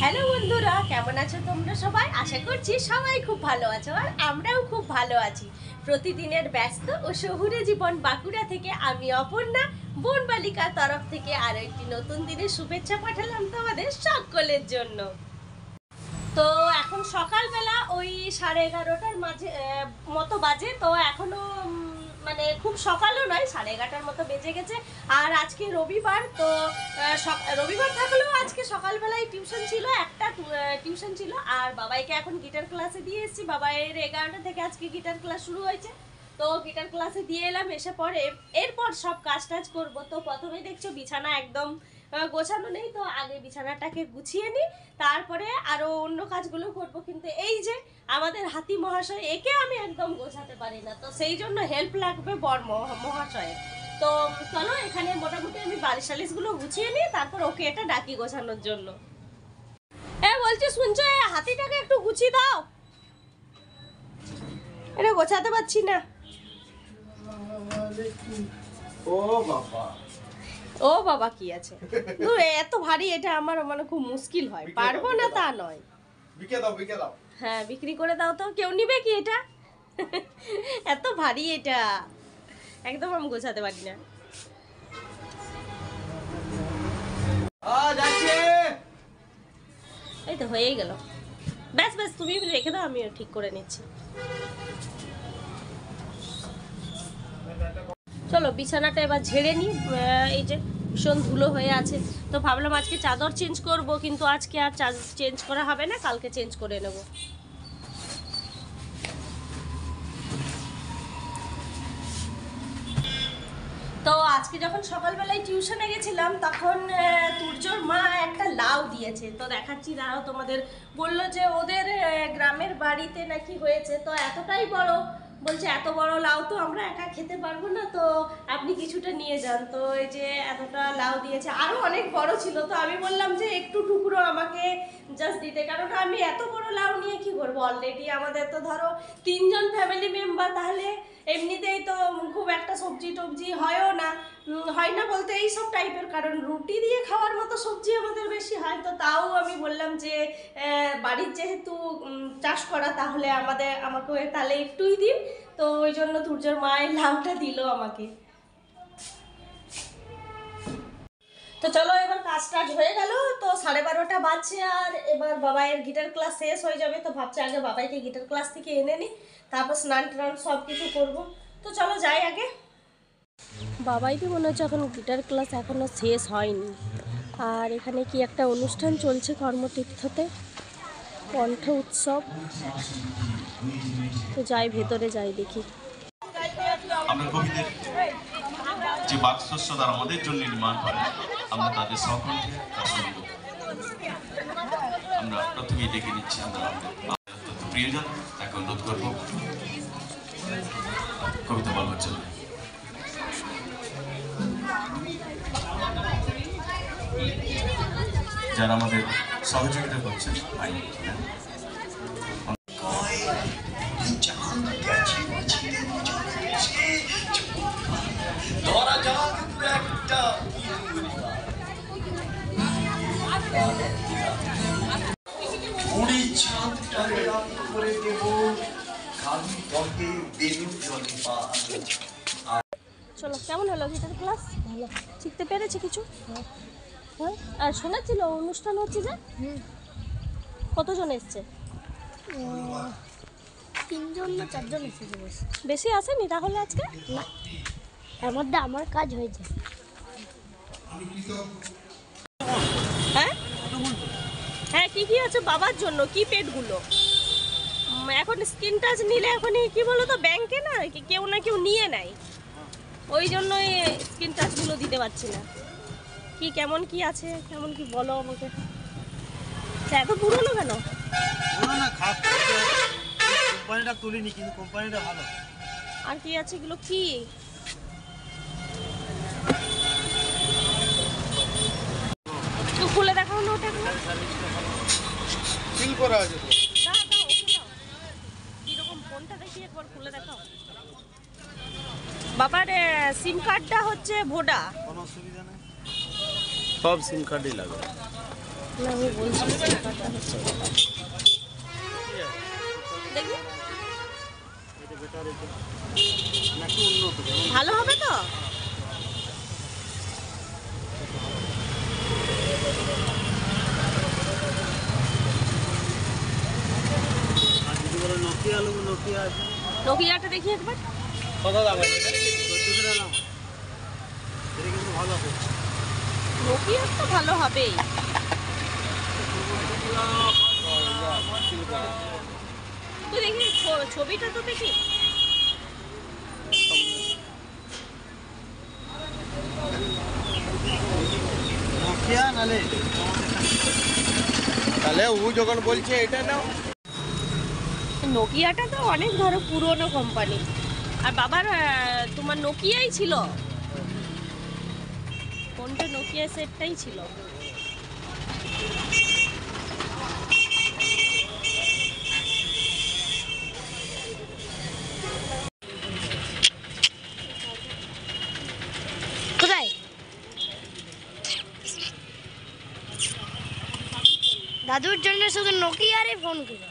Hello বন্ধুরা, কেমন আছো তোমরা সবাই? আশা করছি সবাই খুব ভালো আছো আর আমরাও খুব ভালো আছি। প্রতিদিনের ব্যস্ত ও শহুরে জীবন বাঁকুড়া থেকে আমি অপর্ণা বনবালিকার তরফ থেকে আরো একটি নতুন দিনের শুভেচ্ছা পাঠালাম তোমাদের সকলের জন্য। তো এখন সকালবেলা ওই 11:30টার মাঝে মতো বাজে। তো এখনো মানে খুব সকালও নয়, 11:30টার মতো বেজে গেছে। আর আজকে রবিবার, তো রবিবার থাকলেও আজকে সকালবেলায় টিউশন ছিল, একটা টিউশন ছিল। আর বাবাইকে এখন গিটার ক্লাসে দিয়ে এসেছি। বাবাইয়ের 11টা থেকে আজকে গিটার ক্লাস শুরু হয়েছে। তো গিটার ক্লাসে দিয়ে এলাম, এসে পরে এরপর সব কাজ টাজ করবো। তো প্রথমেই দেখছো বিছানা একদম গোছানো নেই, তো আগে বিছানাটাকে গুছিয়ে নিই, তারপরে আরও অন্য কাজগুলো করবো। কিন্তু এই যে আমাদের হাতি মহাশয়, একে আমি একদম গোছাতে পারি না, তো সেই জন্য হেল্প লাগবে বর মহাশয়ের। তো চলো এখানে মোটামুটি আমি বালিশ টালিশগুলো গুছিয়ে নিই, তারপর ওকে এটা ডাকি গোছানোর জন্য। বলছি শুনছো, হাতিটাকে একটু গুছিয়ে দাও, এটা গোছাতে পারছি না। ও বাবা কি আছে, এত ভারী এটা আমার মানে খুব মুশকিল হয়, পারবো না তা নয়। বিকে দাও। হ্যাঁ বিক্রি করে দাও তো, কেউ নিবে কি এটা? এত ভারী এটা, একদম আমি গোছাতে পারি না। এই তো হয়েই গেল, ব্যাস ব্যাস তুমি রেখে দাও, আমি ঠিক করে নিচ্ছি। চলো বিছানাটা এবার ঝেড়ে নিই, এই যে ভীষণ ধুলো হয়ে আছে। তো ভাবলাম আজকে চাদর চেঞ্জ করব, কিন্তু আজকে আর চেঞ্জ করা হবে না, কালকে চেঞ্জ করে নেব। তো আজকে যখন সকালবেলায় টিউশনে গেছিলাম, তখন তুর্যর মা একটা লাউ দিয়েছে, তো দেখাচ্ছি দাঁড়াও তোমাদের। বললো যে ওদের গ্রামের বাড়িতে নাকি হয়েছে, তো এতটাই বড়, বলছে এত বড় লাউ তো আমরা একা খেতে পারবো না, তো আপনি কিছুটা নিয়ে যান। তো এই যে এতটা লাউ দিয়েছে, আরও অনেক বড় ছিল। তো আমি বললাম যে একটু টুকরো আমাকে জাস্ট দিতে, কারণ আমি এত বড় লাউ নিয়ে কি করবো, অলরেডি আমাদের তো ধরো 3জন ফ্যামিলি মেম্বার, তাহলে এমনিতেই তো খুব একটা সবজি টবজি হয় না বলতে এই সব টাইপের, কারণ রুটি দিয়ে খাওয়ার মতো সবজি আমাদের বেশি হয়। তো তাও আমি বললাম যে বাড়ির যেহেতু চাষ করা, তাহলে আমাকে তাহলে একটুই দিন। তো ওই জন্য তুর্যর মায়ের লাউটা দিল আমাকে। তো চলো এবার কাজ টাজ হয়ে গেল, তো 12:30টা বাজছে, আর এবার বাবাইয়ের গিটার ক্লাস শেষ হয়ে যাবে। তো ভাবছি আগে বাবাইকে গিটার ক্লাস থেকে এনে নিই, তারপর স্নান টান সব কিছু করবো। তো চলো যাই আগে। বাবাইকে মনে হচ্ছে এখন গিটার ক্লাস এখনও শেষ হয়নি, আর এখানে কি একটা অনুষ্ঠান চলছে কর্মতীর্থতে, কণ্ঠ উৎসব। তো যাই ভেতরে যাই দেখি। আমরা কবিদের যে বাকশস্য তারা আমাদের জন্য নির্মাণ করে, আমরা তাদের সকলকে আমরা প্রথমেই ডেকে নিচ্ছি। আমরা প্রিয়জন তাকে অনুরোধ করবো কবিতা বলবার জন্য। যারা আমাদের সহযোগিতা করছেন চলো, কেমন হলো গিটার ক্লাস? ভালো, শিখতে পেরেছি কিছু? হ্যাঁ। আর শোনাচ্ছিল অনুষ্ঠান হচ্ছে যে, কতজন এসছে? 3জন না 4জন এসেছে, বেশি আসেনি তাহলে আজকে? না, তার মধ্যে আমার কাজ হয়েছে। হ্যাঁ হ্যাঁ, কি কি আছে বাবার জন্য, কি পেটগুলো? এখন স্কিন টাচ নিলে এখনই কি বলো তো, ব্যাংকে না কেউ না কেউ নিয়ে নেয়, ওই জন্যই স্কিন টাচগুলো দিতে পারছি না। কি কেমন কি আছে, কেমন কি বলো আমাকে। এত পুরনো কেন? পুরনো খারাপ, কোম্পানিটা তুলিনি, কিন্তু কোম্পানিটা ভালো। আর কি আছে এগুলো, কি একটু খুলে দেখাও না ওটা, সিল করা আছে তো। দাও দাও ওকে দাও, কিরকম ফোনটা দেখি একবার খুলে দেখাও। বাবার সিম কার্ডটা হচ্ছে ভোডা। কোনো অসুবিধা নেই, সব সিম কার্ডই লাগে। না আমি বলছি ব্যাপারটা হচ্ছে এটা। দেখি এটা বেটার এটা নাকি উন্নত যেমন ভালো হবে তো? আর যদি বলে নোকিয়া লোক নোকিয়া আছে নোকিয়াটা দেখি একবার। কত দাম আছে এটা 1400 দাম এটা কিন্তু ভালো আছে নোকিয়ার তো ভালো হবেই। তুই দেখি ছবিটা তো দেখি। নোকিয়া নালে তাহলে ও যখন বলছে এটা নাও। নোকিয়াটা তো অনেক ধরো পুরনো কোম্পানি, আর বাবার তোমার নোকিয়াই ছিল, কোনটা নোকিয়া সেটটাই ছিল। কোথায় দাদুর জন্য শুধু নোকিয়ারই ফোন কিনো।